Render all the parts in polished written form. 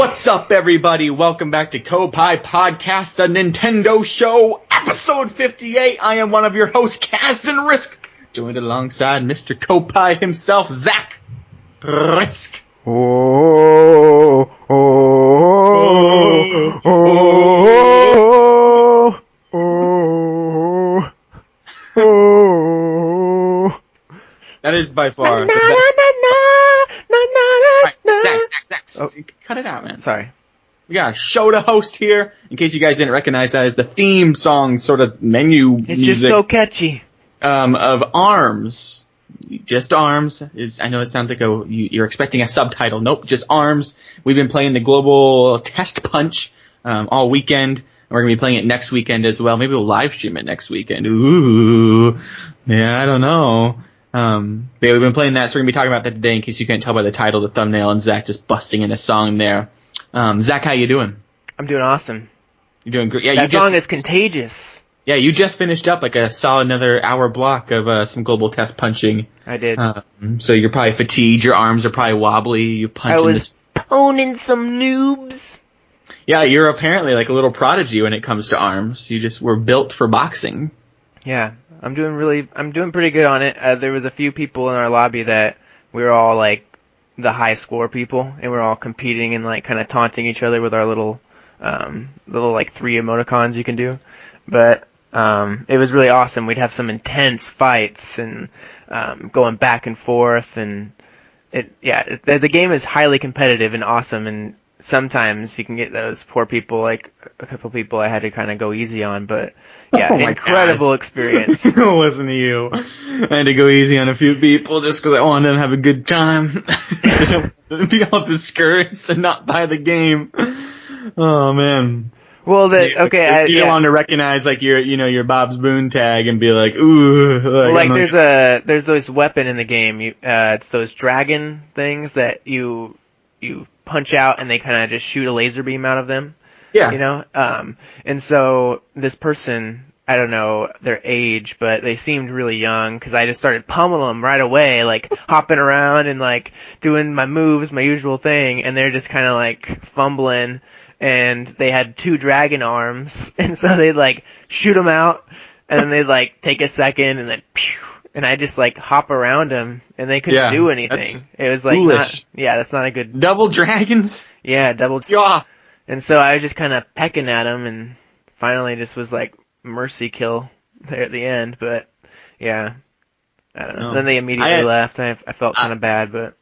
What's up, everybody? Welcome back to Koppai Podcast, the Nintendo Show, episode 58. I am one of your hosts, Kasdan Risk, joined alongside Mr. Koppai himself, Zach Risk. That is by far the best. Zach, cut it out, man. Sorry. We got a show to host here. In case you guys didn't recognize that as the theme song sort of menu It's music. just so catchy. Of ARMS. Just ARMS. I know it sounds like you're expecting a subtitle. Nope, just ARMS. We've been playing the Global Testpunch all weekend. And we're going to be playing it next weekend as well. Maybe we'll live stream it next weekend. Ooh. Yeah, I don't know. But yeah, we've been playing that, so we're going to be talking about that today in case you can't tell by the title, the thumbnail, and Zach just busting in a song there. Zach, how you doing? I'm doing awesome. You're doing great. Yeah, that song is contagious. Yeah, you just finished up like a solid another hour block of some Global Test punching. I did. So you're probably fatigued, your arms are probably wobbly, you punch I was poning some noobs. Yeah, you're apparently like a little prodigy when it comes to arms. You just were built for boxing. Yeah. I'm doing pretty good on it. There was a few people in our lobby that we were all like the high score people, and we're all competing and like kind of taunting each other with our little like 3 emoticons you can do. But it was really awesome. We'd have some intense fights and going back and forth, and the game is highly competitive and awesome. And sometimes you can get those poor people, like a couple people I had to kind of go easy on, but yeah, incredible experience. It wasn't you. I had to go easy on a few people just because I wanted them to have a good time. Be all discouraged and not buy the game. Oh man. Well, you don't want to recognize like your Bob's Boon tag and be like, ooh. There's this weapon in the game. It's those dragon things that you punch out and they kind of just shoot a laser beam out of them. Yeah. And so this person, I don't know their age, but they seemed really young because I just started pummeling them right away, like hopping around and like doing my moves, my usual thing, and they're just kind of like fumbling, and they had 2 dragon arms, and so they'd like shoot them out, and then they'd like take a second, and then pew, and I just like hop around them, and they couldn't do anything. It was like foolish. That's not a good. Double dragons? Yeah, double. Yeah. And so I was just kind of pecking at them, and finally just was like mercy kill there at the end. But yeah, I don't know. No. Then they immediately left. I felt kind of bad, but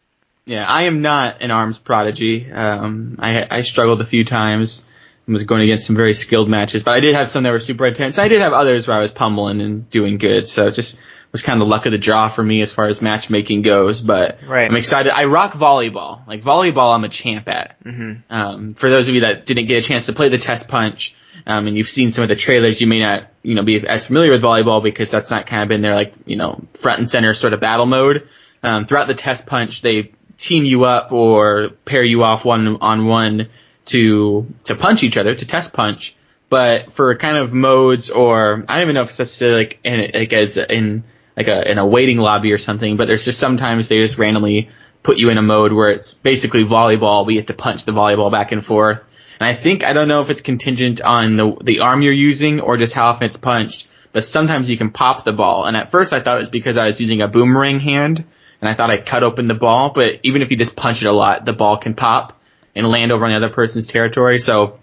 yeah, I am not an arms prodigy. I struggled a few times and was going against some very skilled matches, but I did have some that were super intense. I did have others where I was pummeling and doing good. So it just was kind of the luck of the draw for me as far as matchmaking goes, but right. I'm excited. I rock volleyball. Like volleyball, I'm a champ at. Mm-hmm. For those of you that didn't get a chance to play the Test Punch, and you've seen some of the trailers, you may not, be as familiar with volleyball because that's not kind of been their like, front and center sort of battle mode. Throughout the Test Punch, they team you up or pair you off one-on-one to punch each other, to Test Punch. But for kind of modes, or I don't even know if it's necessarily in a waiting lobby or something, but there's just sometimes they just randomly put you in a mode where it's basically volleyball, but you have to punch the volleyball back and forth. And I don't know if it's contingent on the arm you're using or just how often it's punched, but sometimes you can pop the ball. And at first I thought it was because I was using a boomerang hand, and I thought I cut open the ball, but even if you just punch it a lot, the ball can pop and land over on the other person's territory. So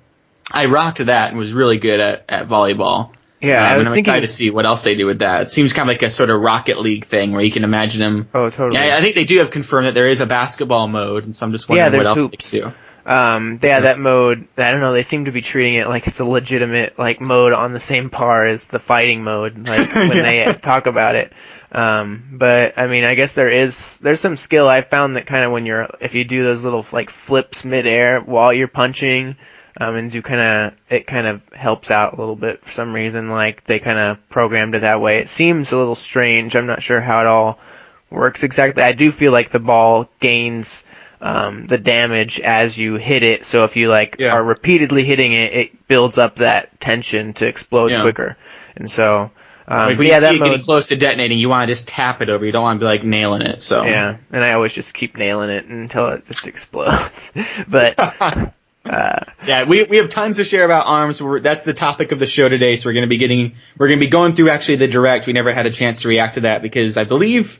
I rocked that and was really good at volleyball. Yeah, I'm excited to see what else they do with that. It seems kind of like a sort of Rocket League thing where you can imagine them. Oh, totally. Yeah, I think they do have confirmed that there is a basketball mode, and so I'm just wondering what else hoops. they do. That mode, I don't know, they seem to be treating it like it's a legitimate like mode on the same par as the fighting mode, like when they talk about it. But I mean, I guess there's some skill. I found that kind of if you do those little like flips midair while you're punching, and it kind of helps out a little bit for some reason. Like they kind of programmed it that way. It seems a little strange. I'm not sure how it all works exactly. I do feel like the ball gains the damage as you hit it. So if you are repeatedly hitting it, it builds up that tension to explode quicker. And so when you see it getting close to detonating, you want to just tap it over. You don't want to be nailing it. So yeah, and I always just keep nailing it until it just explodes. But Yeah, we have tons to share about ARMS. That's the topic of the show today. So we're going to be going through actually the direct. We never had a chance to react to that because I believe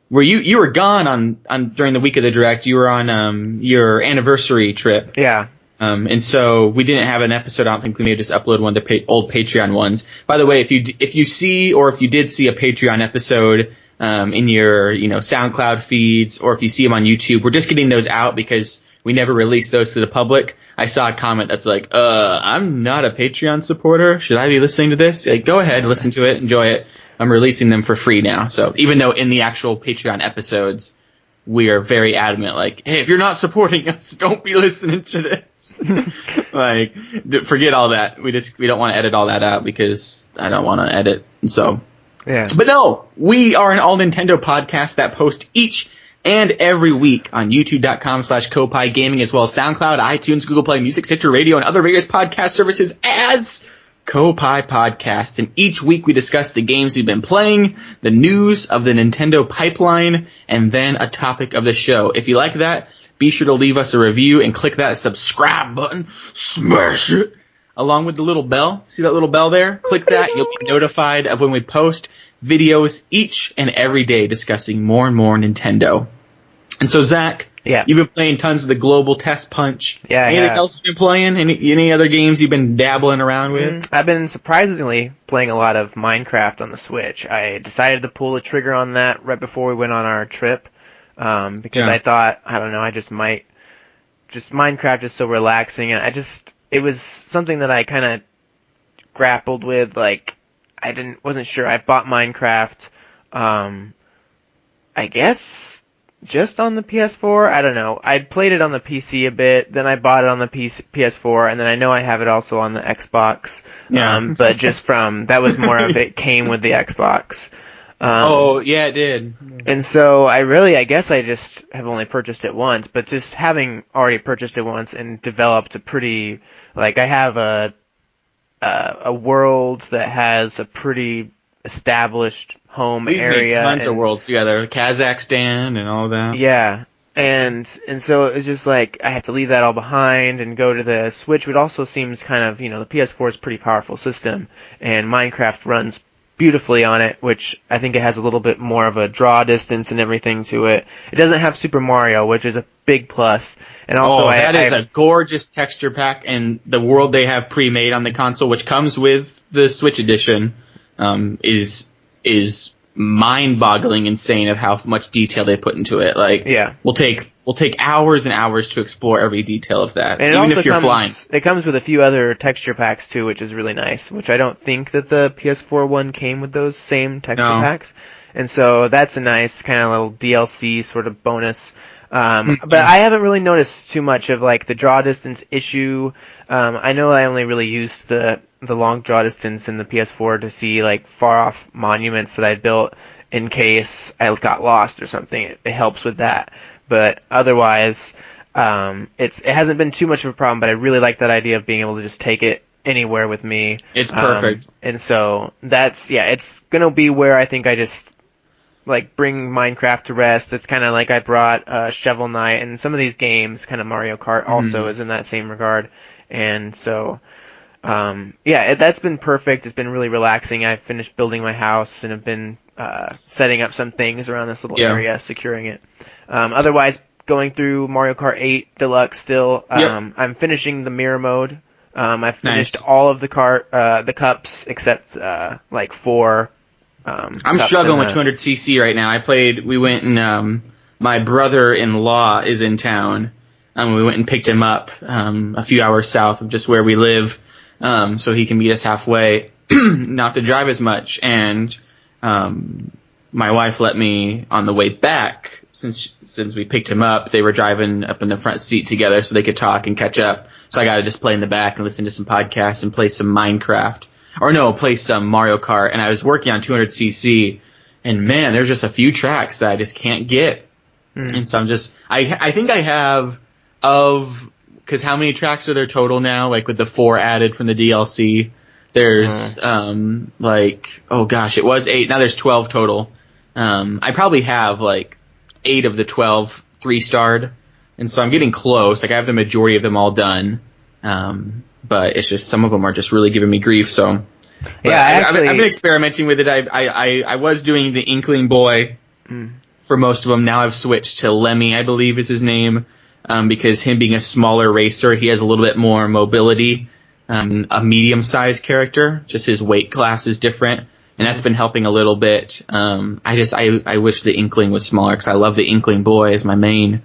you were gone on during the week of the direct. You were on your anniversary trip. Yeah. And so we didn't have an episode. I don't think we may have just uploaded one of the old Patreon ones. By the way, if you see or if you did see a Patreon episode in your SoundCloud feeds, or if you see them on YouTube, we're just getting those out because we never released those to the public. I saw a comment that's like, I'm not a Patreon supporter. Should I be listening to this? Like, go ahead, listen to it, enjoy it. I'm releasing them for free now. So even though in the actual Patreon episodes, we are very adamant, like, hey, if you're not supporting us, don't be listening to this. Like, forget all that. We don't want to edit all that out because I don't want to edit. So, yeah. But no, we are an all Nintendo podcast that posts each and every week on youtube.com/Koppai Gaming, as well as SoundCloud, iTunes, Google Play Music, Stitcher Radio, and other various podcast services as Koppai Podcast. And each week we discuss the games we've been playing, the news of the Nintendo pipeline, and then a topic of the show. If you like that, be sure to leave us a review and click that subscribe button. Smash it! Along with the little bell. See that little bell there? Click that. You'll be notified of when we post videos each and every day discussing more and more Nintendo. And so, Zach, you've been playing tons of the Global Testpunch. Yeah, anything else you've been playing? Any other games you've been dabbling around with? I've been surprisingly playing a lot of Minecraft on the Switch. I decided to pull the trigger on that right before we went on our trip because I thought, I don't know, Minecraft is so relaxing, and it was something that I kind of grappled with. Like, wasn't sure. I've bought Minecraft, I guess, just on the PS4. I don't know. I played it on the PC a bit, then I bought it on the PS4, and then I know I have it also on the Xbox. But just that was more of it came with the Xbox. It did. And so I guess I just have only purchased it once, but just having already purchased it once and developed I have a world that has a pretty established home area. Made tons of worlds together, Kazakhstan and all that. Yeah. And so it's just like I have to leave that all behind and go to the Switch, which also seems kind of, the PS4 is a pretty powerful system, and Minecraft runs beautifully on it, which I think it has a little bit more of a draw distance and everything to it. It doesn't have Super Mario, which is a big plus. And also that is a gorgeous texture pack, and the world they have pre-made on the console, which comes with the Switch edition, is mind-boggling insane of how much detail they put into it. Like, we'll take hours and hours to explore every detail of that, and even if you're flying. It comes with a few other texture packs too, which is really nice, which I don't think that the PS4 one came with those same texture packs. And so that's a nice kind of little DLC sort of bonus. But I haven't really noticed too much of like the draw distance issue. I know I only really used the long draw distance in the PS4 to see like far off monuments that I built in case I got lost or something. It helps with that. But otherwise, it hasn't been too much of a problem, but I really like that idea of being able to just take it anywhere with me. It's perfect. And so it's gonna be where I think I just like bring Minecraft to rest. It's kind of like I brought Shovel Knight, and some of these games, kind of Mario Kart also is in that same regard. And so, that's been perfect. It's been really relaxing. I've finished building my house and have been setting up some things around this little area, securing it. Otherwise, going through Mario Kart 8 Deluxe still. I'm finishing the mirror mode. I've finished all of the cups except like 4. I'm struggling with 200cc right now. We went and my brother-in-law is in town. We went and picked him up a few hours south of just where we live, so he can meet us halfway, not to drive as much. And my wife let me, on the way back, since we picked him up, they were driving up in the front seat together so they could talk and catch up. So I got to just play in the back and listen to some podcasts and play some Minecraft. Or no, play some Mario Kart. And I was working on 200cc, and man, there's just a few tracks that I just can't get. And so I think I have because how many tracks are there total now? Like with the 4 added from the DLC, there's it was 8. Now there's 12 total. I probably have like 8 of the 12 3-starred. And so I'm getting close. Like, I have the majority of them all done. But it's just, some of them are just really giving me grief, so. Yeah, I've been experimenting with it. I was doing the Inkling Boy for most of them. Now I've switched to Lemmy, I believe is his name, because him being a smaller racer, he has a little bit more mobility. A medium-sized character, just his weight class is different, and that's been helping a little bit. I wish the Inkling was smaller, because I love the Inkling Boy as my main,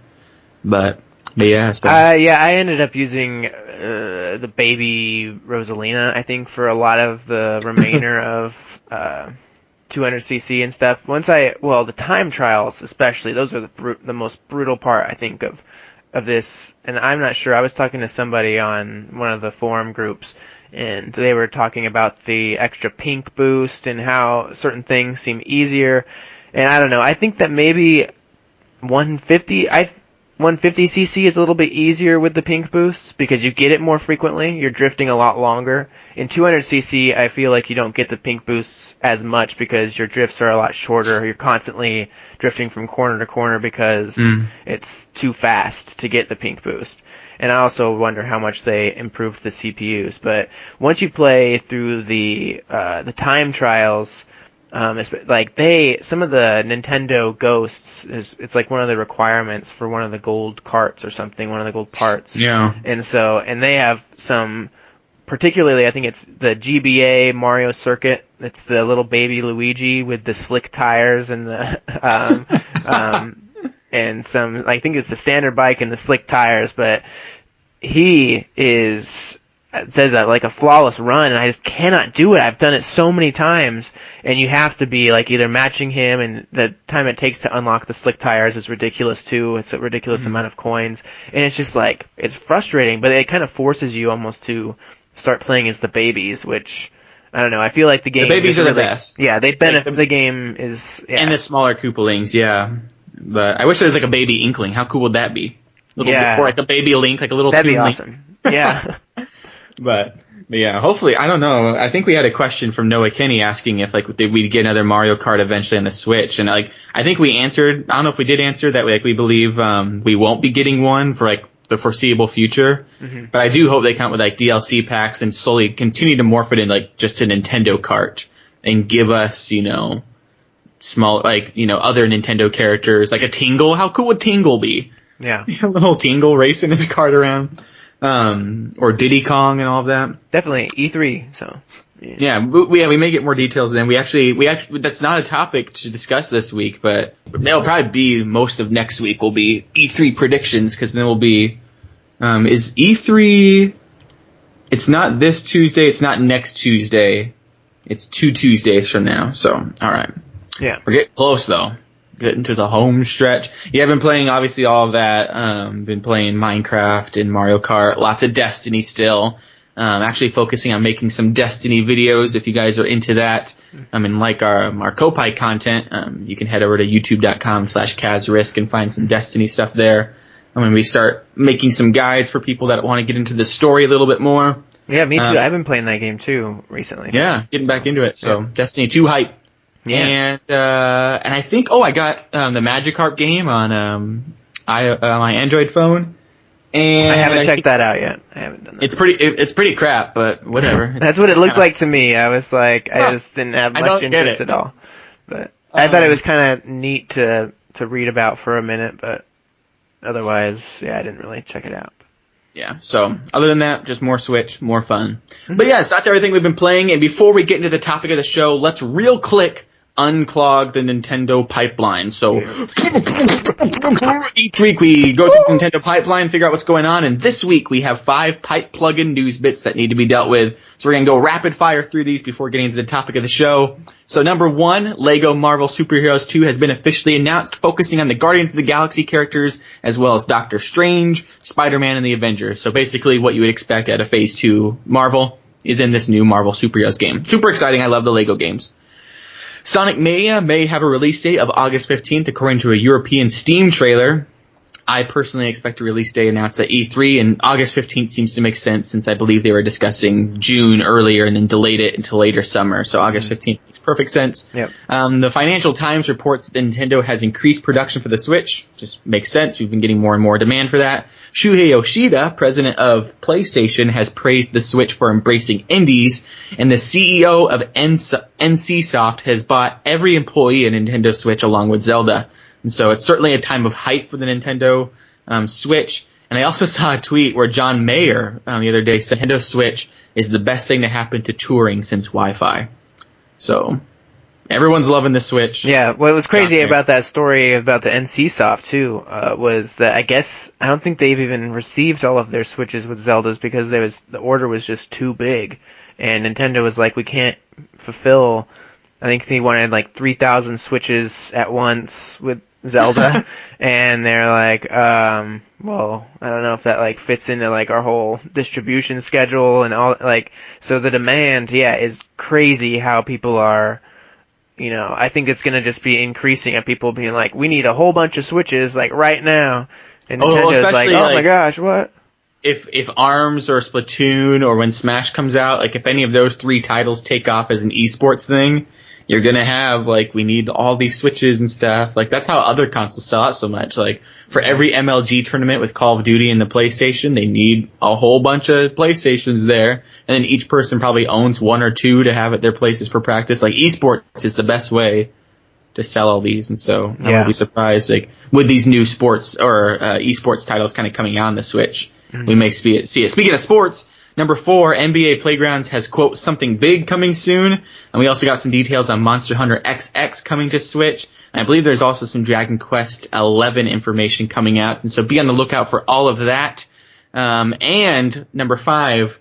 but yeah. So. I ended up using the baby Rosalina, I think, for a lot of the remainder of 200cc and stuff. The time trials especially, those are the most brutal part, I think, of this. And I'm not sure, I was talking to somebody on one of the forum groups, and they were talking about the extra pink boost and how certain things seem easier. And I don't know, I think that maybe 150cc is a little bit easier with the pink boosts because you get it more frequently. You're drifting a lot longer. In 200cc, I feel like you don't get the pink boosts as much because your drifts are a lot shorter. You're constantly drifting from corner to corner because it's too fast to get the pink boost. And I also wonder how much they improved the CPUs. But once you play through the time trials, some of the Nintendo Ghosts it's like one of the requirements for one of the gold carts or something, one of the gold parts. Yeah. And they have some, particularly I think it's the GBA Mario Circuit. It's the little baby Luigi with the slick tires and the and some, I think it's the standard bike and the slick tires, but he does a flawless run, and I just cannot do it. I've done it so many times, and you have to be like either matching him, and the time it takes to unlock the slick tires is ridiculous too. It's a ridiculous amount of coins, and it's just like, it's frustrating, but it kind of forces you almost to start playing as the babies, which, I don't know, I feel like the game... The babies are the best. Yeah, they benefit, the game is... Yeah. And the smaller Koopalings, yeah. But I wish there was like a baby Inkling. How cool would that be? Or like a baby Link, like a little That'd be Toon awesome. Link. Yeah. But yeah, hopefully, I don't know. I think we had a question from Noah Kenny asking if did we get another Mario Kart eventually on the Switch, and I think we answered. I don't know if we did answer that. We believe we won't be getting one for the foreseeable future. Mm-hmm. But I do hope they come with DLC packs and slowly continue to morph it in just a Nintendo Kart and give us small other Nintendo characters like a Tingle. How cool would Tingle be? Yeah, a little Tingle racing his kart around. Or Diddy Kong and all of that. Definitely E3. So yeah, we may get more details then. We actually that's not a topic to discuss this week, but it'll probably be most of next week will be E3 predictions, because then we'll be is E3. It's not this Tuesday. It's not next Tuesday. It's 2 Tuesdays from now. So all right. Yeah, we're getting close though. Getting to the home stretch. Yeah, I've been playing obviously all of that. Been playing Minecraft and Mario Kart. Lots of Destiny still. Actually focusing on making some Destiny videos if you guys are into that. And like our Koppai content, you can head over to youtube.com/KazRisk and find some Destiny stuff there. And when we start making some guides for people that want to get into the story a little bit more. Yeah, me too. I've been playing that game too recently. Yeah, getting back into it. So Destiny 2 hype. Yeah. And I think I got the Magikarp game on my Android phone. And I haven't checked that out yet. I haven't done that. It's pretty crap, but whatever. That's what it looked like to me. I was like, I just didn't have much interest at all. But I thought it was kind of neat to read about for a minute, but otherwise, yeah, I didn't really check it out. Yeah, so other than that, just more Switch, more fun. But yes, that's everything we've been playing. And before we get into the topic of the show, let's real quick unclog the Nintendo pipeline. So each week we go through the Nintendo pipeline, figure out what's going on, and this week we have 5 pipe plug-in news bits that need to be dealt with. So we're going to go rapid fire through these before getting into the topic of the show. So number 1, Lego Marvel Superheroes 2 has been officially announced, focusing on the Guardians of the Galaxy characters, as well as Doctor Strange, Spider-Man, and the Avengers. So basically what you would expect out of Phase 2 Marvel is in this new Marvel Superheroes game. Super exciting. I love the Lego games. Sonic Mania may have a release date of August 15th, according to a European Steam trailer. I personally expect a release date announced at E3, and August 15th seems to make sense since I believe they were discussing June earlier and then delayed it until later summer. So August 15th makes perfect sense. Yep. The Financial Times reports that Nintendo has increased production for the Switch. Just makes sense. We've been getting more and more demand for that. Shuhei Yoshida, president of PlayStation, has praised the Switch for embracing indies, and the CEO of NCSoft has bought every employee a Nintendo Switch along with Zelda. And so it's certainly a time of hype for the Nintendo Switch. And I also saw a tweet where John Mayer the other day said Nintendo Switch is the best thing to happen to touring since Wi-Fi. So everyone's loving the Switch. Yeah, what was crazy about that story about the NCSoft too was that I don't think they've even received all of their Switches with Zeldas because the order was just too big, and Nintendo was like, we can't fulfill. I think they wanted like 3,000 Switches at once with Zelda, and they're like, well, I don't know if that like fits into like our whole distribution schedule and all, like, so the demand, is crazy how people are, I think it's gonna just be increasing at people being like, we need a whole bunch of Switches like right now, and Nintendo's like, oh my gosh, what? If ARMS or Splatoon or when Smash comes out, like if any of those 3 titles take off as an eSports thing, you're gonna have, like, we need all these Switches and stuff. Like, that's how other consoles sell out so much. Like, for every MLG tournament with Call of Duty and the PlayStation, they need a whole bunch of PlayStations there. And then each person probably owns 1 or 2 to have at their places for practice. Like, eSports is the best way to sell all these. And so I wouldn't be surprised, like, with these new sports or eSports titles kind of coming out on the Switch, we may see it. Speaking of sports, number 4, NBA Playgrounds has, quote, something big coming soon. And we also got some details on Monster Hunter XX coming to Switch. And I believe there's also some Dragon Quest 11 information coming out. And so be on the lookout for all of that. And number 5,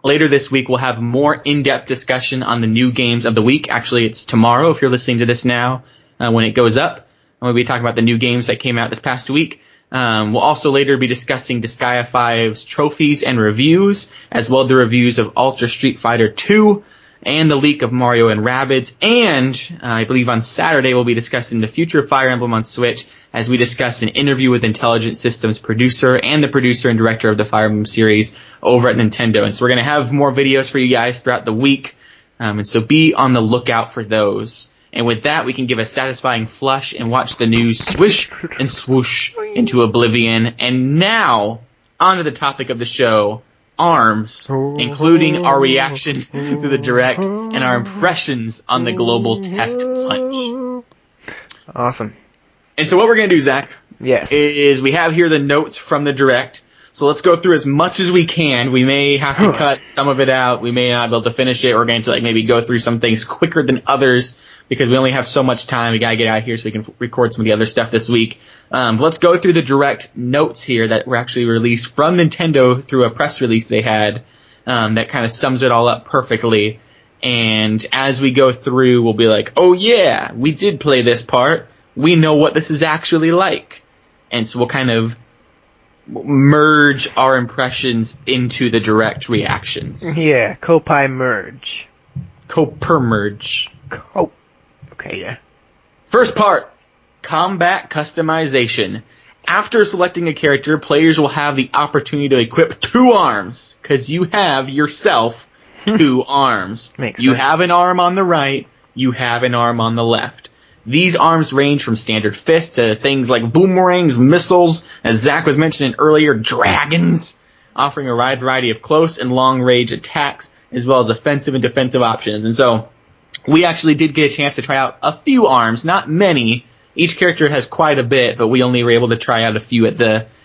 later this week we'll have more in-depth discussion on the new games of the week. Actually, it's tomorrow if you're listening to this now when it goes up. And we'll be talking about the new games that came out this past week. We'll also later be discussing Disgaea 5's trophies and reviews, as well as the reviews of Ultra Street Fighter 2 and the leak of Mario and Rabbids. And I believe on Saturday we'll be discussing the future of Fire Emblem on Switch as we discuss an interview with Intelligent Systems producer and the producer and director of the Fire Emblem series over at Nintendo. And so we're going to have more videos for you guys throughout the week. And so be on the lookout for those. And with that, we can give a satisfying flush and watch the news swish and swoosh into oblivion. And now, on to the topic of the show, ARMS, including our reaction to the Direct and our impressions on the Global Testpunch. Awesome. And so what we're going to do, Zach, yes, is we have here the notes from the Direct. So let's go through as much as we can. We may have to cut some of it out. We may not be able to finish it. We're going to maybe go through some things quicker than others because we only have so much time. We got to get out of here so we can record some of the other stuff this week. Let's go through the Direct notes here that were actually released from Nintendo through a press release they had that kind of sums it all up perfectly. And as we go through, we'll be like, oh yeah, we did play this part. We know what this is actually like. And so we'll kind of merge our impressions into the Direct reactions. Yeah, Koppai merge. Koppai merge. Okay, yeah. First part, combat customization. After selecting a character, players will have the opportunity to equip 2 arms, because you have yourself 2 arms. Makes you sense. have an arm on the right, you have an arm on the left. These arms range from standard fists to things like boomerangs, missiles, as Zach was mentioning earlier, dragons, offering a wide variety of close and long-range attacks, as well as offensive and defensive options. And so, we actually did get a chance to try out a few arms, not many. Each character has quite a bit, but we only were able to try out a few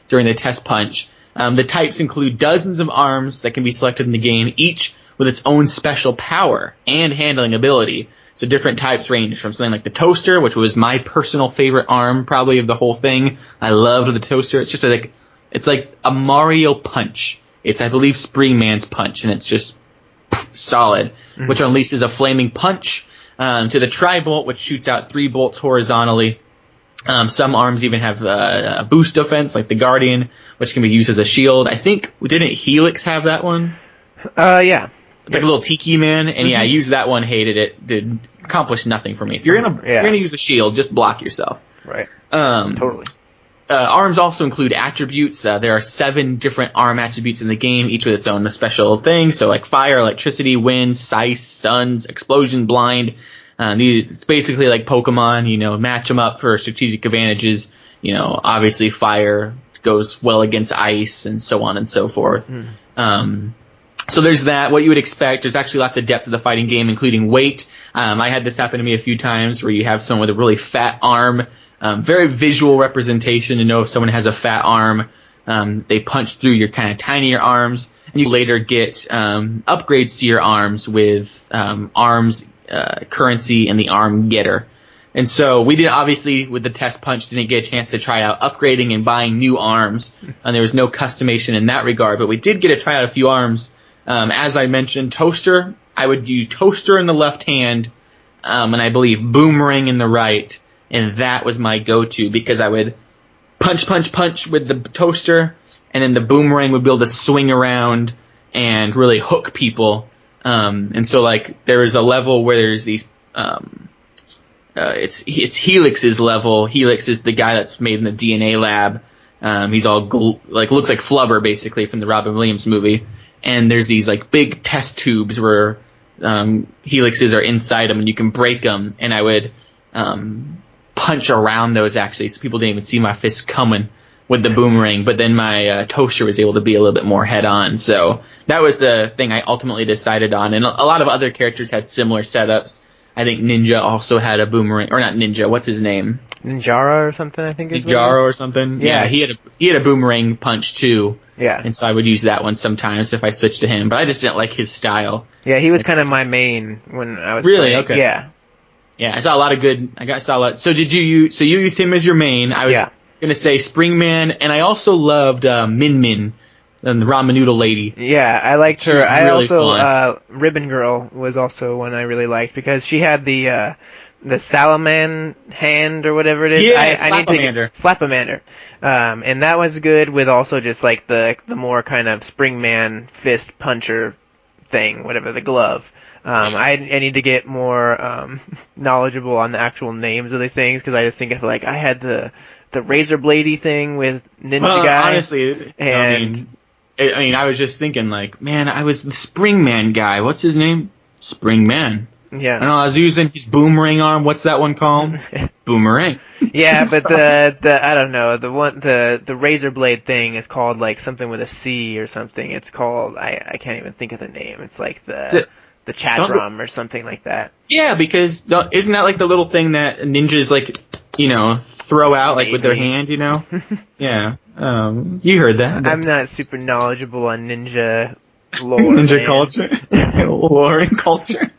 during the test punch. The types include dozens of arms that can be selected in the game, each with its own special power and handling ability. So different types range from something like the Toaster, which was my personal favorite arm probably of the whole thing. I loved the Toaster. It's just like, it's like a Mario punch. It's, I believe, Springman's punch, and it's just solid, which unleashes a flaming punch, to the Tri-Bolt, which shoots out 3 bolts horizontally. Some arms even have a boost defense, like the Guardian, which can be used as a shield. I think, didn't Helix have that one? Yeah. It's like a little tiki man, and yeah, I used that one, hated it, did accomplish nothing for me. If you're gonna use a shield, just block yourself. Right. Totally. arms also include attributes. There are 7 different arm attributes in the game, each with its own special thing. So like fire, electricity, wind, sight, suns, explosion, blind. It's basically like Pokemon, match them up for strategic advantages. Obviously fire goes well against ice and so on and so forth. So there's that. What you would expect. There's actually lots of depth to the fighting game, including weight. I had this happen to me a few times where you have someone with a really fat arm. Very visual representation to know if someone has a fat arm. They punch through your kind of tinier arms. And you later get upgrades to your arms with arms currency and the arm getter. And so we did, obviously, with the test punch, didn't get a chance to try out upgrading and buying new arms. And there was no customization in that regard. But we did get to try out a few arms. As I mentioned, Toaster. I would use Toaster in the left hand, and I believe Boomerang in the right. And that was my go-to because I would punch with the Toaster, and then the Boomerang would be able to swing around and really hook people. And so, like, there was a level where there's these, it's Helix's level. Helix is the guy that's made in the DNA lab. He's all, looks like Flubber, basically, from the Robin Williams movie. And there's these, like, big test tubes where, Helixes are inside them, and you can break them. And I would, punch around those, actually, so people didn't even see my fist coming with the Boomerang, but then my Toaster was able to be a little bit more head-on. So that was the thing I ultimately decided on. And a lot of other characters had similar setups. I think Ninja also had a Boomerang, or not Ninja, what's his name? Ninjara or something, I think is Ninjara or something? Yeah, he had a Boomerang punch too. Yeah. And so I would use that one sometimes if I switched to him, but I just didn't like his style. Yeah, he was kind of my main when I was really playing. okay. Yeah. Yeah, I saw a lot of good. So you used him as your main? I was gonna say Springman, and I also loved Min Min, and the ramen noodle lady. Yeah, I liked her. I really also Ribbon Girl was also one I really liked because she had the Salaman hand or whatever it is. Yeah, Slapamander. And that was good with also just like the more kind of Springman fist puncher thing, whatever, the glove. I need to get more knowledgeable on the actual names of these things because I just think I had the razor bladey thing with Ninja Guy. Honestly, and I was just thinking I was the Springman guy. What's his name? Springman. Yeah. I don't know. I was using his Boomerang arm. What's that one called? Boomerang. Yeah, but the I don't know, the razor blade thing is called like something with a C or something. It's called I can't even think of the name. It's like the Chatram or something like that. Yeah, because isn't that like the little thing that ninjas throw out like with their hand, Yeah. You heard that. I'm not super knowledgeable on ninja lore. Ninja culture. Lore and culture.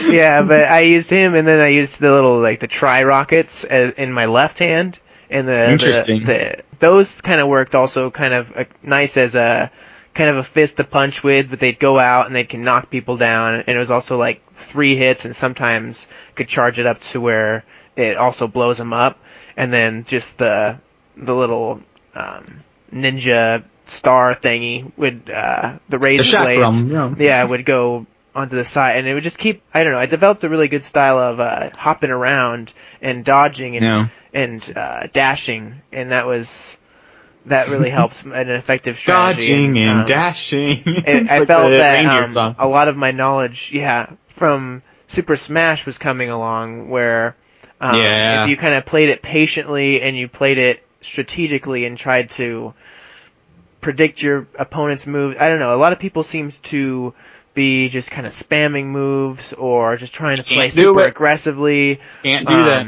Yeah, but I used him, and then I used the little the tri-rockets in my left hand, and Interesting. Those kind of worked also kind of nice as a kind of a fist to punch with, but they'd go out and they can knock people down, and it was also like 3 hits, and sometimes could charge it up to where it also blows them up, and then just the little ninja star thingy would the razor blades, would go onto the side, and it would just keep, I don't know, I developed a really good style of hopping around and dodging and dashing, and that really helped an effective strategy. Dodging and dashing. I felt that a lot of my knowledge, from Super Smash was coming along, where if you kind of played it patiently and you played it strategically and tried to predict your opponent's moves, I don't know, a lot of people seem to be just kind of spamming moves or just trying to play super aggressively. Can't do that.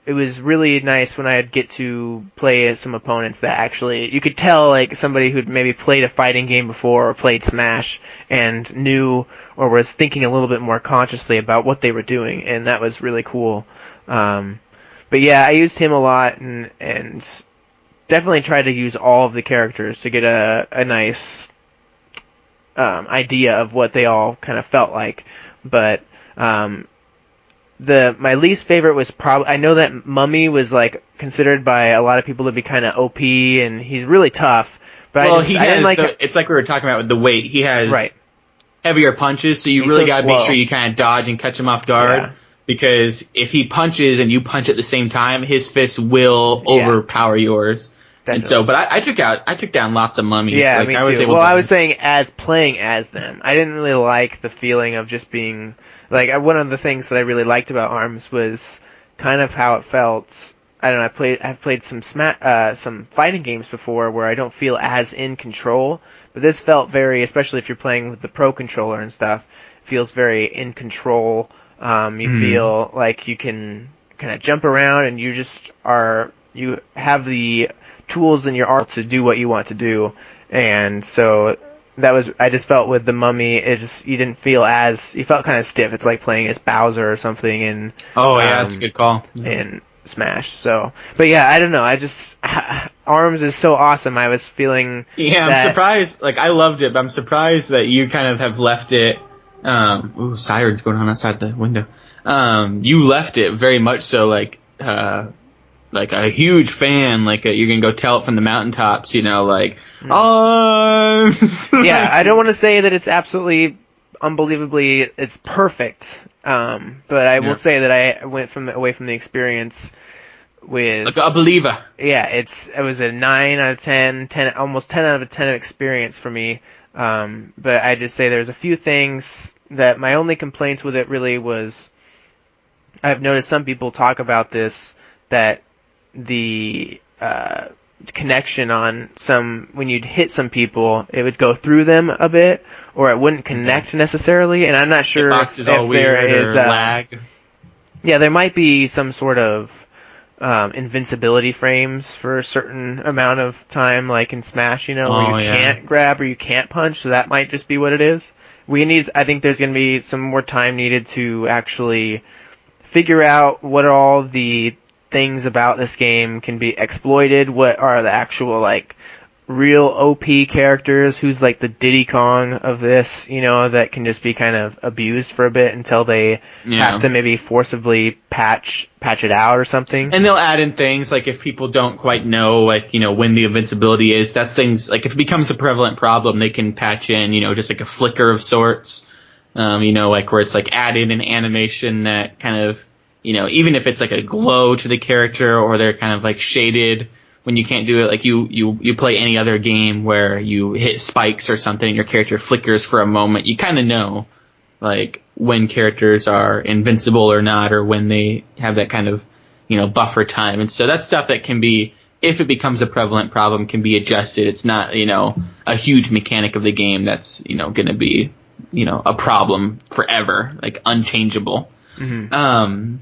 It was really nice when I'd get to play some opponents that actually, you could tell like somebody who'd maybe played a fighting game before or played Smash and knew or was thinking a little bit more consciously about what they were doing, and that was really cool. But yeah, I used him a lot and definitely tried to use all of the characters to get a nice idea of what they all kind of felt like. But my least favorite was probably, I know that Mummy was like considered by a lot of people to be kind of OP, and he's really tough. But it's like we were talking about with the weight. He has heavier punches, so he's really got to make sure you kind of dodge and catch him off guard. Yeah. Because if he punches and you punch at the same time, his fist will overpower yours. And so, but I took down lots of mummies. Yeah, like, me too. I was saying as playing as them. I didn't really like the feeling of just being, like, one of the things that I really liked about ARMS was kind of how it felt. I don't know, I've played some fighting games before where I don't feel as in control, but this felt very, especially if you're playing with the Pro Controller and stuff, feels very in control. You feel like you can kind of jump around and you have the tools in your art to do what you want to do. And so I just felt with the mummy, you felt kind of stiff. It's like playing as Bowser or something in that's a good call. in Smash. So, but yeah, I don't know. ARMS is so awesome. I was feeling I'm surprised. Like, I loved it, but I'm surprised that you kind of have left it. Sirens going on outside the window. You left it very much so like a huge fan, you're gonna go tell it from the mountaintops, ARMS! Yeah, I don't want to say that it's absolutely, unbelievably, it's perfect, but I will say that I went away from the experience with... Like a believer. Yeah, it was a 9 out of 10, almost 10 out of 10 experience for me, but I just say there's a few things that my only complaints with it really was, I've noticed some people talk about this, that the connection on when you'd hit some people, it would go through them a bit, or it wouldn't connect necessarily, and I'm not sure if there is lag. Yeah, there might be some sort of invincibility frames for a certain amount of time, like in Smash, where you can't grab or you can't punch, so that might just be what it is. I think there's going to be some more time needed to actually figure out what are all the things about this game can be exploited, what are the actual, real OP characters, who's like the Diddy Kong of this, that can just be kind of abused for a bit until they have to maybe forcibly patch it out or something. And they'll add in things, like if people don't quite know, when the invincibility is, that's things, if it becomes a prevalent problem, they can patch in, just like a flicker of sorts, where it's added an animation that kind of, even if it's a glow to the character or they're kind of shaded when you can't do it, you play any other game where you hit spikes or something and your character flickers for a moment, you kind of know, when characters are invincible or not, or when they have that kind of, buffer time. And so that's stuff that can be, if it becomes a prevalent problem, can be adjusted. It's not, a huge mechanic of the game that's, going to be, a problem forever, unchangeable. Mm-hmm.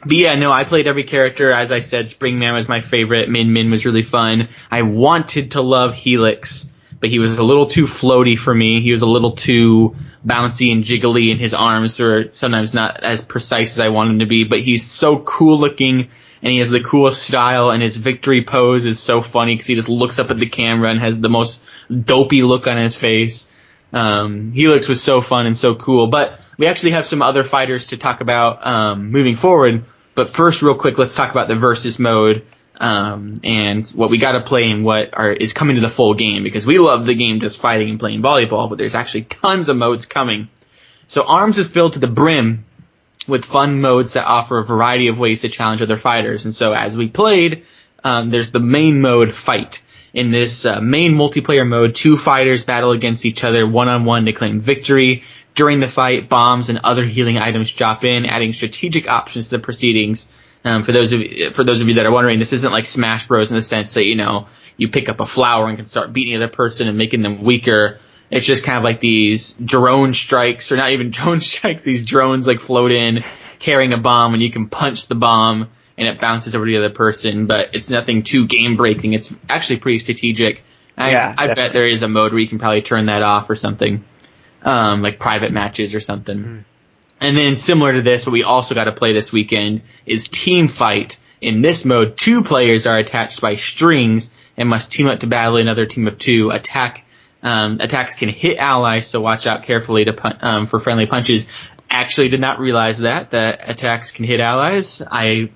But yeah, no, I played every character. As I said, Springman was my favorite. Min was really fun. I wanted to love Helix, but he was a little too floaty for me. He was a little too bouncy and jiggly, and his arms were sometimes not as precise as I wanted him to be. But he's so cool looking, and he has the coolest style, and his victory pose is so funny because he just looks up at the camera and has the most dopey look on his face. Helix was so fun and so cool. But we actually have some other fighters to talk about moving forward. But first, real quick, let's talk about the versus mode and what we got to play and what is coming to the full game, because we love the game just fighting and playing volleyball, but there's actually tons of modes coming. So ARMS is filled to the brim with fun modes that offer a variety of ways to challenge other fighters. And so as we played, there's the main mode, Fight. In this main multiplayer mode, two fighters battle against each other one-on-one to claim victory. During the fight, bombs and other healing items drop in, adding strategic options to the proceedings. For those of you that are wondering, this isn't like Smash Bros. In the sense that, you pick up a flower and can start beating the other person and making them weaker. It's just kind of like these drone strikes, or not even drone strikes, these drones float in, carrying a bomb, and you can punch the bomb, and it bounces over to the other person, but it's nothing too game-breaking. It's actually pretty strategic. I bet there is a mode where you can probably turn that off or something. Like private matches or something. Mm. And then similar to this, what we also got to play this weekend is Team Fight. In this mode, two players are attached by strings and must team up to battle another team of two. Attacks can hit allies, so watch out carefully for friendly punches. Actually did not realize that attacks can hit allies. I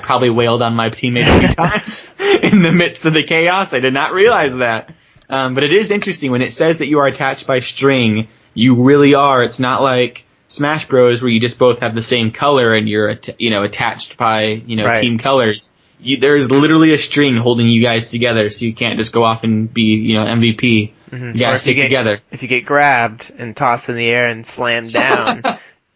probably wailed on my teammate a few times in the midst of the chaos. I did not realize that. But it is interesting when it says that you are attached by string. You really are. It's not like Smash Bros. Where you just both have the same color and you're, attached by, right. team colors. there's literally a string holding you guys together, so you can't just go off and be, MVP. Mm-hmm. You gotta stick together. If you get grabbed and tossed in the air and slammed down,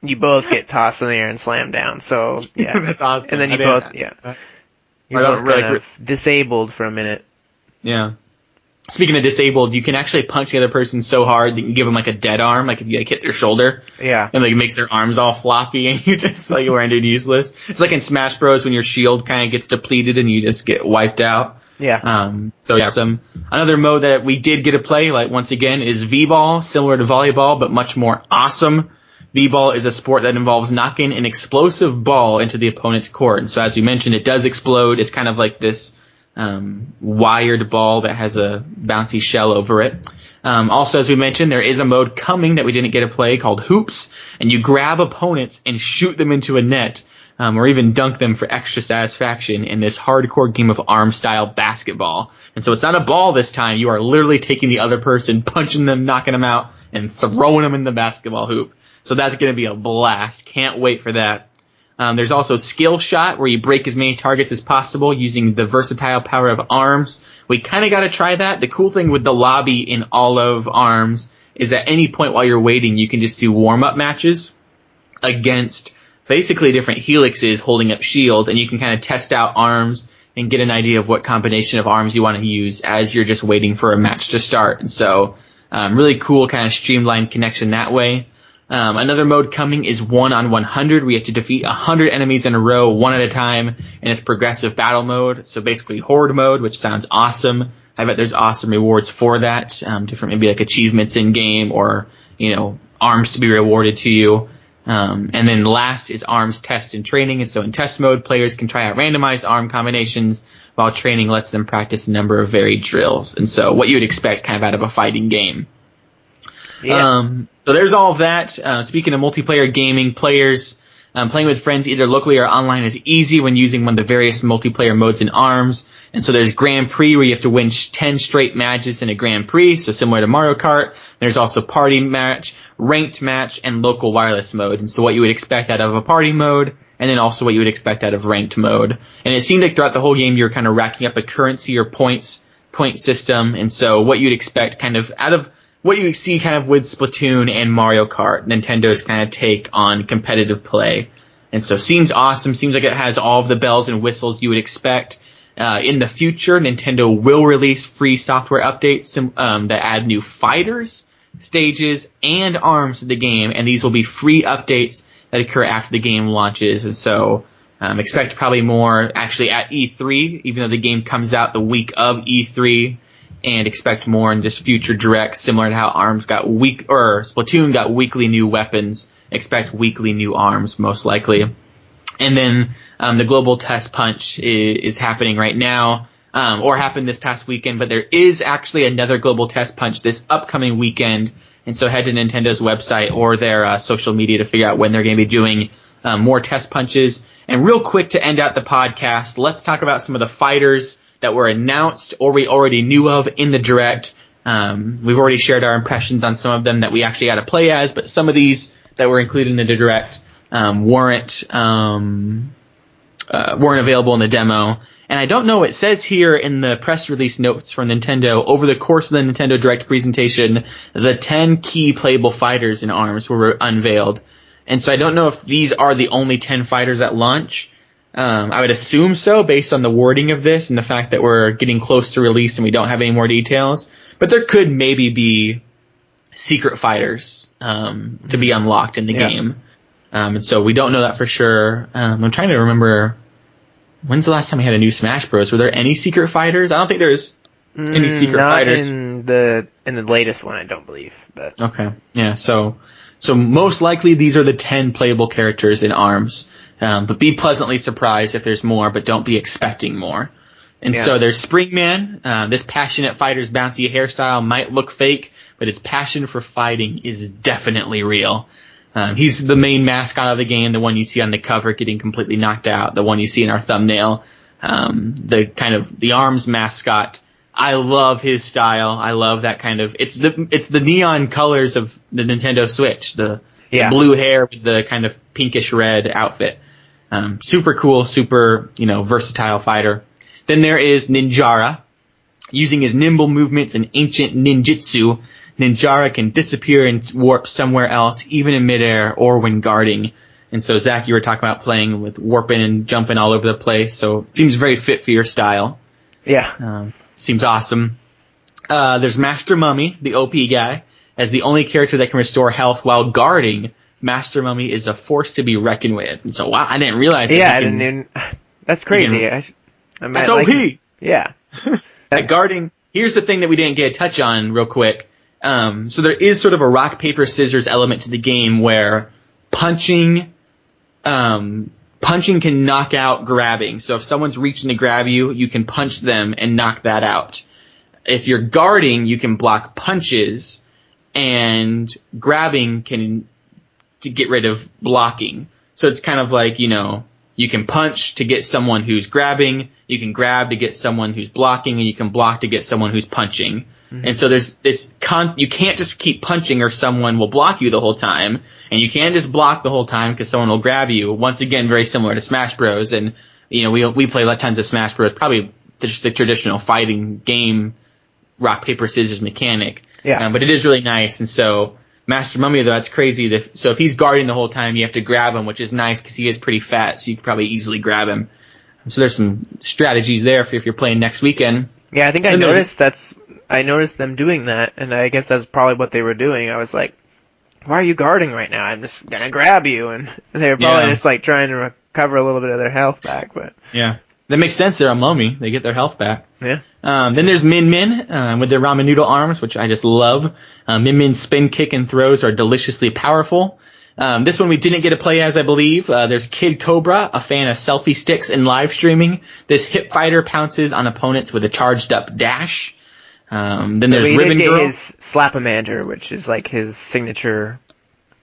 you both get tossed in the air and slammed down. So yeah, that's awesome. And then you're both kind of disabled for a minute. Yeah. Speaking of disabled, you can actually punch the other person so hard that you can give them like a dead arm, like if you hit their shoulder. Yeah. And like it makes their arms all floppy and you just like rendered useless. It's like in Smash Bros when your shield kind of gets depleted and you just get wiped out. Yeah. So yeah, another mode that we did get to play, like once again, is V-Ball, similar to volleyball, but much more awesome. V-Ball is a sport that involves knocking an explosive ball into the opponent's court. And so as we mentioned, it does explode. It's kind of like this wired ball that has a bouncy shell over it. Also, as we mentioned, there is a mode coming that we didn't get to play called Hoops, and you grab opponents and shoot them into a net, or even dunk them for extra satisfaction in this hardcore game of arm-style basketball. And so it's not a ball this time. You are literally taking the other person, punching them, knocking them out, and throwing them in the basketball hoop. So that's going to be a blast. Can't wait for that. There's also Skill Shot, where you break as many targets as possible using the versatile power of arms. We kind of got to try that. The cool thing with the lobby in all of ARMS is at any point while you're waiting, you can just do warm-up matches against basically different helixes holding up shields, and you can kind of test out arms and get an idea of what combination of arms you want to use as you're just waiting for a match to start. And so really cool kind of streamlined connection that way. Another mode coming is 1-on-100. We have to defeat 100 enemies in a row, one at a time, and it's progressive battle mode. So basically horde mode, which sounds awesome. I bet there's awesome rewards for that. Different maybe like achievements in game or, arms to be rewarded to you. And then last is arms test and training. And so in test mode, players can try out randomized arm combinations, while training lets them practice a number of varied drills. And so what you would expect kind of out of a fighting game. Yeah. So there's all of that. Speaking of multiplayer gaming, players playing with friends either locally or online is easy when using one of the various multiplayer modes in ARMS. And so there's Grand Prix, where you have to win 10 straight matches in a Grand Prix, so similar to Mario Kart. There's also Party Match, Ranked Match, and Local Wireless mode. And so what you would expect out of a Party mode, and then also what you would expect out of Ranked mode. And it seemed like throughout the whole game you were kind of racking up a currency or point system. And so what you'd expect kind of out of what you see kind of with Splatoon and Mario Kart, Nintendo's kind of take on competitive play. And so seems awesome. Seems like it has all of the bells and whistles you would expect. In the future, Nintendo will release free software updates that add new fighters, stages, and arms to the game. And these will be free updates that occur after the game launches. And so expect probably more actually at E3, even though the game comes out the week of E3. And expect more in just future directs, similar to how ARMS got Splatoon got weekly new weapons. Expect weekly new arms, most likely. And then the Global Testpunch is happening right now, or happened this past weekend. But there is actually another Global Testpunch this upcoming weekend. And so head to Nintendo's website or their social media to figure out when they're going to be doing more test punches. And real quick to end out the podcast, let's talk about some of the fighters that were announced or we already knew of in the Direct. We've already shared our impressions on some of them that we actually got to play as, but some of these that were included in the Direct weren't available in the demo. And I don't know, it says here in the press release notes from Nintendo, over the course of the Nintendo Direct presentation, the 10 key playable fighters in ARMS were unveiled. And so I don't know if these are the only 10 fighters at launch. I would assume so based on the wording of this and the fact that we're getting close to release and we don't have any more details. But there could maybe be secret fighters to be unlocked in the game. And so we don't know that for sure. I'm trying to remember, when's the last time we had a new Smash Bros? Were there any secret fighters? I don't think there's any secret fighters. In the latest one, I don't believe. But okay. Yeah, so most likely these are the 10 playable characters in ARMS. But be pleasantly surprised if there's more, but don't be expecting more. And so there's Springman. This passionate fighter's bouncy hairstyle might look fake, but his passion for fighting is definitely real. He's the main mascot of the game, the one you see on the cover getting completely knocked out, the one you see in our thumbnail. The ARMS mascot. I love his style. I love that kind of, it's the neon colors of the Nintendo Switch, the blue hair with the kind of pinkish red outfit. Super cool, super, versatile fighter. Then there is Ninjara. Using his nimble movements and ancient ninjutsu, Ninjara can disappear and warp somewhere else, even in midair or when guarding. And so, Zach, you were talking about playing with warping and jumping all over the place, so seems very fit for your style. Yeah. Seems awesome. There's Master Mummy, the OP guy. As the only character that can restore health while guarding, Master Mummy is a force to be reckoned with. And so, wow, I didn't realize that. Yeah, that's crazy. That's OP! Yeah. At guarding, here's the thing that we didn't get a touch on real quick. So there is sort of a rock, paper, scissors element to the game where punching can knock out grabbing. So if someone's reaching to grab you, you can punch them and knock that out. If you're guarding, you can block punches, and grabbing can to get rid of blocking. So it's kind of like, you can punch to get someone who's grabbing, you can grab to get someone who's blocking, and you can block to get someone who's punching. Mm-hmm. And so there's this you can't just keep punching or someone will block you the whole time, and you can't just block the whole time because someone will grab you. Once again, very similar to Smash Bros. And, we play tons of Smash Bros. Probably just the traditional fighting game, rock, paper, scissors mechanic. Yeah. But it is really nice, and so Master Mummy, though, that's crazy. So if he's guarding the whole time, you have to grab him, which is nice because he is pretty fat, so you can probably easily grab him. So there's some strategies there if you're playing next weekend. Yeah, I think I noticed them doing that, and I guess that's probably what they were doing. I was like, why are you guarding right now? I'm just gonna grab you, and they were probably just like trying to recover a little bit of their health back, but. Yeah. That makes sense. They're a mummy. They get their health back. Yeah. Then there's Min Min with their ramen noodle arms, which I just love. Min Min's spin, kick, and throws are deliciously powerful. This one we didn't get to play as, I believe. There's Kid Cobra, a fan of selfie sticks and live streaming. This hip fighter pounces on opponents with a charged up dash. Then there's Ribbon Girl. His Slap-a-Mander, which is like his signature.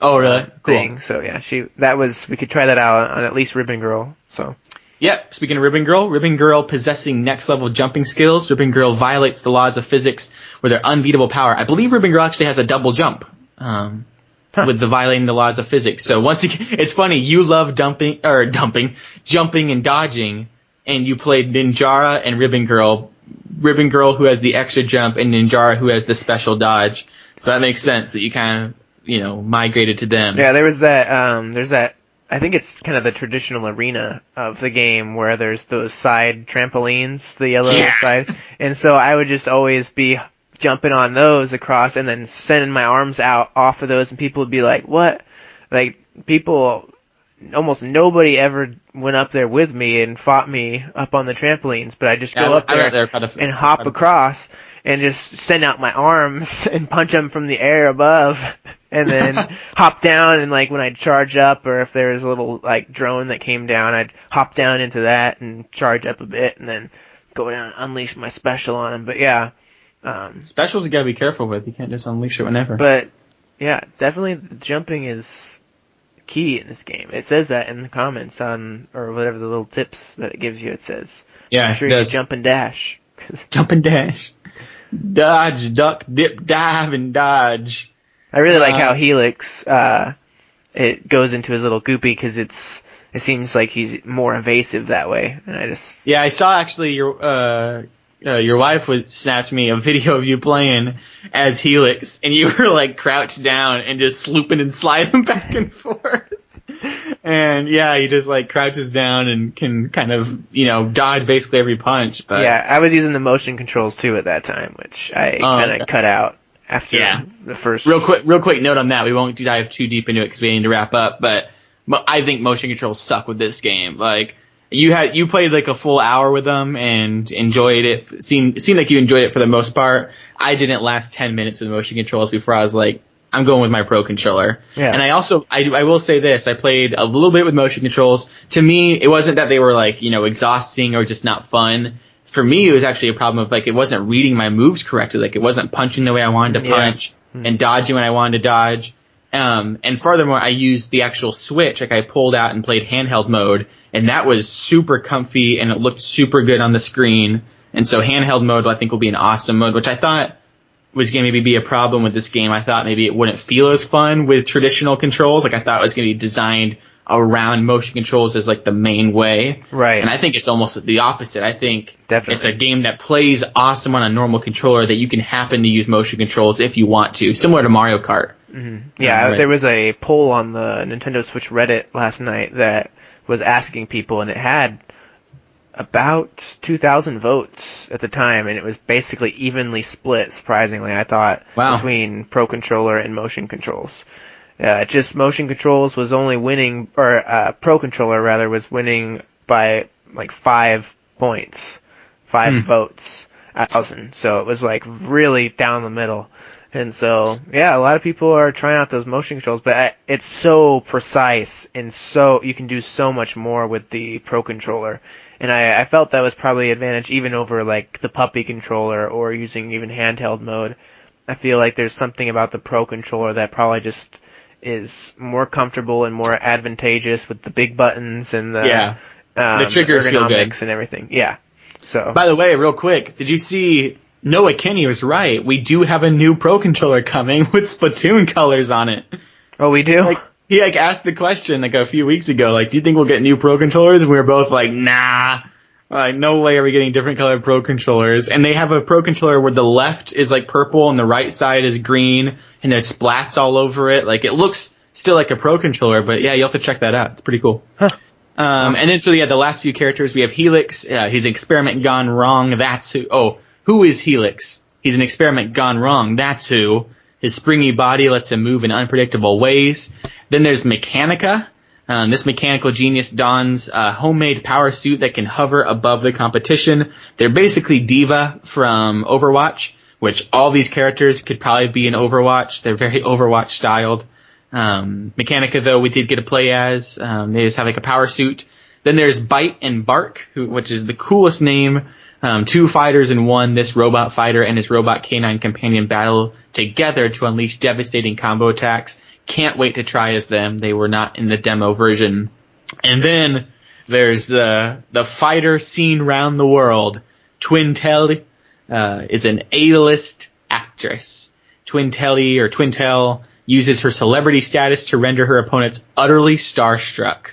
Oh, really? Thing. Cool. So yeah, we could try that out on at least Ribbon Girl. So. Yep, speaking of Ribbon Girl possessing next-level jumping skills. Ribbon Girl violates the laws of physics with her unbeatable power. I believe Ribbon Girl actually has a double jump with the violating the laws of physics. So once again, it's funny, you love jumping and dodging, and you played Ninjara and Ribbon Girl. Ribbon Girl who has the extra jump, and Ninjara who has the special dodge. So that makes sense that you kind of, migrated to them. Yeah, there's that. I think it's kind of the traditional arena of the game where there's those side trampolines, the yellow side. And so I would just always be jumping on those across and then sending my arms out off of those, and people would be like, what? Like, almost nobody ever went up there with me and fought me up on the trampolines, but I just go up there and hop across and just send out my arms and punch them from the air above. And then hop down, and like when I'd charge up, or if there was a little like drone that came down, I'd hop down into that and charge up a bit, and then go down and unleash my special on him. But yeah, specials you gotta be careful with. You can't just unleash it whenever. But yeah, definitely jumping is key in this game. It says that in the comments or whatever the little tips that it gives you. It says, make sure you jump and dash. Jump and dash, dodge, duck, dip, dive, and dodge. I really like how Helix, it goes into his little goopy because it seems like he's more evasive that way. And I saw actually your wife snapped me a video of you playing as Helix, and you were like crouched down and just slooping and sliding back and forth. And yeah, he just like crouches down and can kind of, dodge basically every punch. But yeah, I was using the motion controls too at that time, which I kind of cut out. After the first... Real quick note on that. We won't dive too deep into it because we need to wrap up, but I think motion controls suck with this game. Like, you played like a full hour with them and enjoyed it. Seemed like you enjoyed it for the most part. I didn't last 10 minutes with motion controls before I was like, I'm going with my Pro controller. Yeah. And I will say this, I played a little bit with motion controls. To me, it wasn't that they were like, exhausting or just not fun. For me, it was actually a problem of, like, it wasn't reading my moves correctly. Like, it wasn't punching the way I wanted to punch and dodging when I wanted to dodge. And furthermore, I used the actual Switch. Like, I pulled out and played handheld mode, and that was super comfy, and it looked super good on the screen. And so handheld mode, I think, will be an awesome mode, which I thought was going to maybe be a problem with this game. I thought maybe it wouldn't feel as fun with traditional controls. Like, I thought it was going to be designed around motion controls as like the main way. Right. And I think it's almost the opposite. I think Definitely. it's a game that plays awesome on a normal controller that you can happen to use motion controls if you want to, similar to Mario Kart. Mm-hmm. Yeah, there was a poll on the Nintendo Switch Reddit last night that was asking people, and it had about 2,000 votes at the time, and it was basically evenly split, surprisingly, I thought, between Pro Controller and motion controls. Just motion controls was only winning, or Pro Controller rather, was winning by like 5 points, 5 votes out of 1,000. So it was like really down the middle. And so, yeah, a lot of people are trying out those motion controls, but it's so precise and so you can do so much more with the Pro Controller. And I felt that was probably an advantage even over like the puppy controller or using even handheld mode. I feel like there's something about the Pro Controller that probably just is more comfortable and more advantageous with the big buttons and the triggers feel good and everything. Yeah. So. By the way, real quick, did you see Noah Kenny was right? We do have a new Pro Controller coming with Splatoon colors on it. Oh, we do? He asked the question a few weeks ago, do you think we'll get new Pro Controllers? And we were both like, nah. No way are we getting different colored Pro Controllers. And they have a Pro Controller where the left is purple and the right side is green and there's splats all over it. It looks still like a Pro Controller, but yeah, you'll have to check that out. It's pretty cool. Huh. And then the last few characters, we have Helix. He's an experiment gone wrong. That's who. Oh, who is Helix? He's an experiment gone wrong. That's who. His springy body lets him move in unpredictable ways. Then there's Mechanica. This mechanical genius dons a homemade power suit that can hover above the competition. They're basically Diva from Overwatch, which all these characters could probably be in Overwatch. They're very Overwatch styled. Mechanica, though, we did get to play as. They just have a power suit. Then there's Bite and Bark, which is the coolest name. 2 fighters in one. This robot fighter and his robot canine companion battle together to unleash devastating combo attacks. Can't wait to try as them. They were not in the demo version. And then there's the fighter seen round the world. Twintel is an A-list actress. Twintel uses her celebrity status to render her opponents utterly starstruck.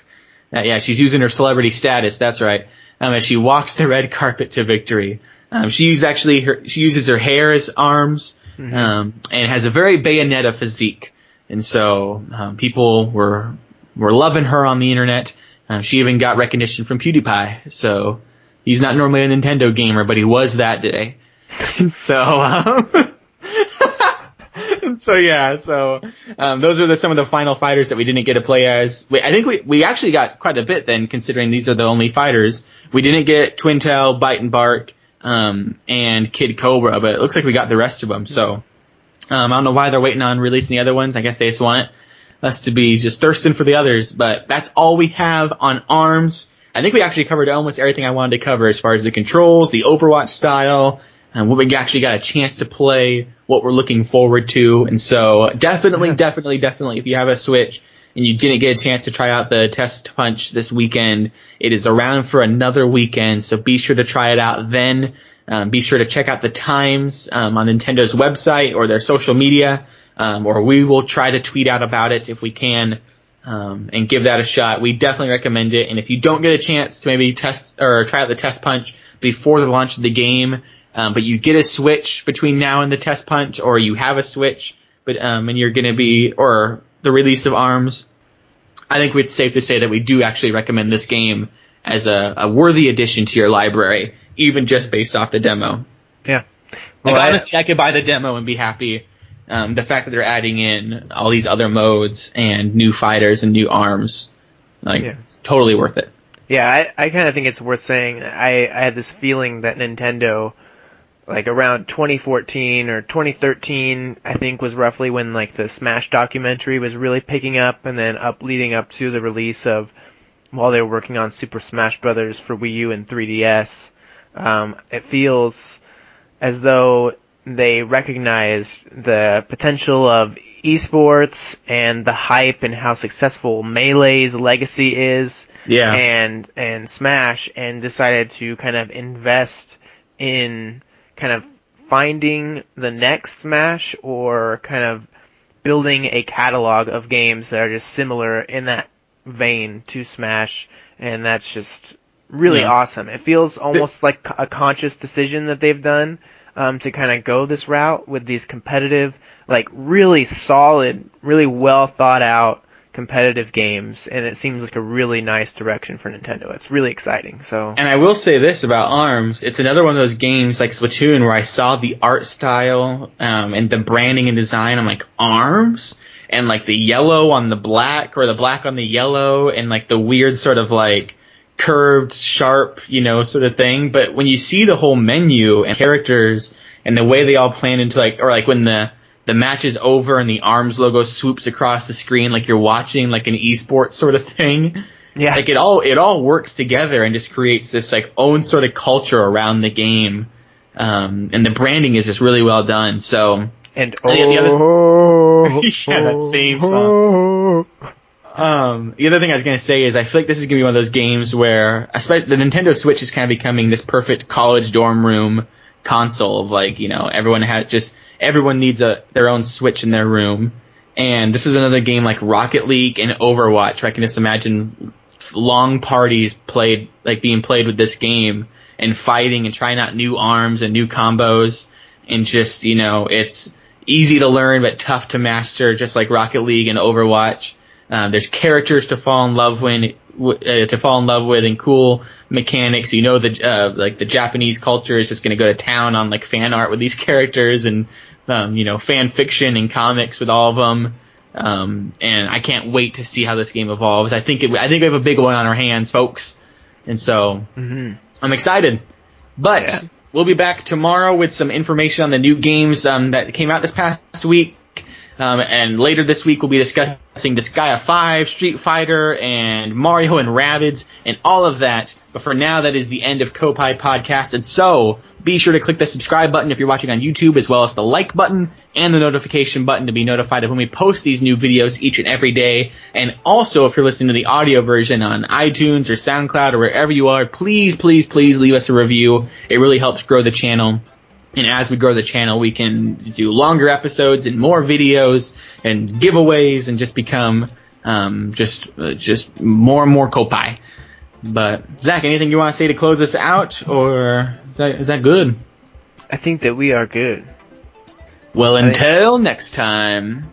She's using her celebrity status. That's right. As she walks the red carpet to victory. She uses her hair as arms, and has a very Bayonetta physique. And so, people were loving her on the internet. She even got recognition from PewDiePie. So, he's not normally a Nintendo gamer, but he was that day. And so, those are some of the final fighters that we didn't get to play as. I think we actually got quite a bit then, considering these are the only fighters. We didn't get Twintel, Bite and Bark, and Kid Cobra, but it looks like we got the rest of them. So, I don't know why they're waiting on releasing the other ones. I guess they just want us to be just thirsting for the others, but that's all we have on ARMS. I think we actually covered almost everything I wanted to cover as far as the controls, the Overwatch style, and what we actually got a chance to play, what we're looking forward to. And so definitely, if you have a Switch and you didn't get a chance to try out the Test Punch this weekend, it is around for another weekend, so be sure to try it out then. Be sure to check out the times on Nintendo's website or their social media, or we will try to tweet out about it if we can, and give that a shot. We definitely recommend it. And if you don't get a chance to maybe test or try out the Test Punch before the launch of the game, but you get a Switch between now and the Test Punch, or you have a Switch, but and you're going to be, or the release of ARMS, I think it's safe to say that we do actually recommend this game as a worthy addition to your library, even just based off the demo. Yeah. Well, honestly, I could buy the demo and be happy. The fact that they're adding in all these other modes and new fighters and new arms, it's totally worth it. Yeah, I kind of think it's worth saying. I had this feeling that Nintendo, around 2014 or 2013, I think was roughly when the Smash documentary was really picking up, and then leading up to the release of, while they were working on Super Smash Brothers for Wii U and 3DS. It feels as though they recognized the potential of eSports and the hype and how successful Melee's legacy is, and Smash, and decided to kind of invest in kind of finding the next Smash, or kind of building a catalog of games that are just similar in that vein to Smash, and that's just really awesome. It feels almost like a conscious decision that they've done to kind of go this route with these competitive, like really solid, really well thought out competitive games, and it seems like a really nice direction for Nintendo. It's really exciting. So, and I will say this about ARMS: it's another one of those games like Splatoon where I saw the art style and the branding and design. I'm like, ARMS, and like the yellow on the black or the black on the yellow, and like the weird sort of like curved, sharp, sort of thing. But when you see the whole menu and characters and the way they all plan into or like when the match is over and the ARMS logo swoops across the screen like you're watching like an eSports sort of thing. Yeah. Like it all works together and just creates this like own sort of culture around the game. And the branding is just really well done. So and that theme song. The other thing I was going to say is I feel like this is going to be one of those games where the Nintendo Switch is kind of becoming this perfect college dorm room console of like, everyone needs their own Switch in their room. And this is another game like Rocket League and Overwatch where I can just imagine long parties being played with this game and fighting and trying out new arms and new combos. And just, it's easy to learn but tough to master, just like Rocket League and Overwatch. There's characters to fall in love with and cool mechanics. The Japanese culture is just going to go to town on like fan art with these characters and fan fiction and comics with all of them. And I can't wait to see how this game evolves. I think we have a big one on our hands, folks. And so I'm excited. But we'll be back tomorrow with some information on the new games that came out this past week. And later this week we'll be discussing Disgaea 5, Street Fighter, and Mario and Rabbids, and all of that. But for now, that is the end of Koppai Podcast. And so, be sure to click the subscribe button if you're watching on YouTube, as well as the like button and the notification button to be notified of when we post these new videos each and every day. And also, if you're listening to the audio version on iTunes or SoundCloud or wherever you are, please, please, please leave us a review. It really helps grow the channel. And as we grow the channel, we can do longer episodes and more videos and giveaways and just become just more and more Koppai. But Zach, anything you want to say to close us out, or is that good? I think that we are good. Well, until next time.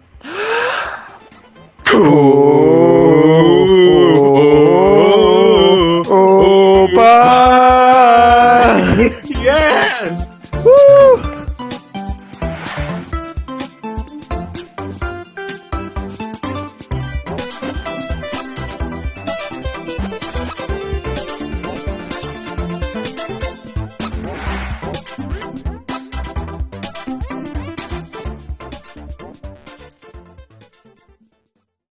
Cool.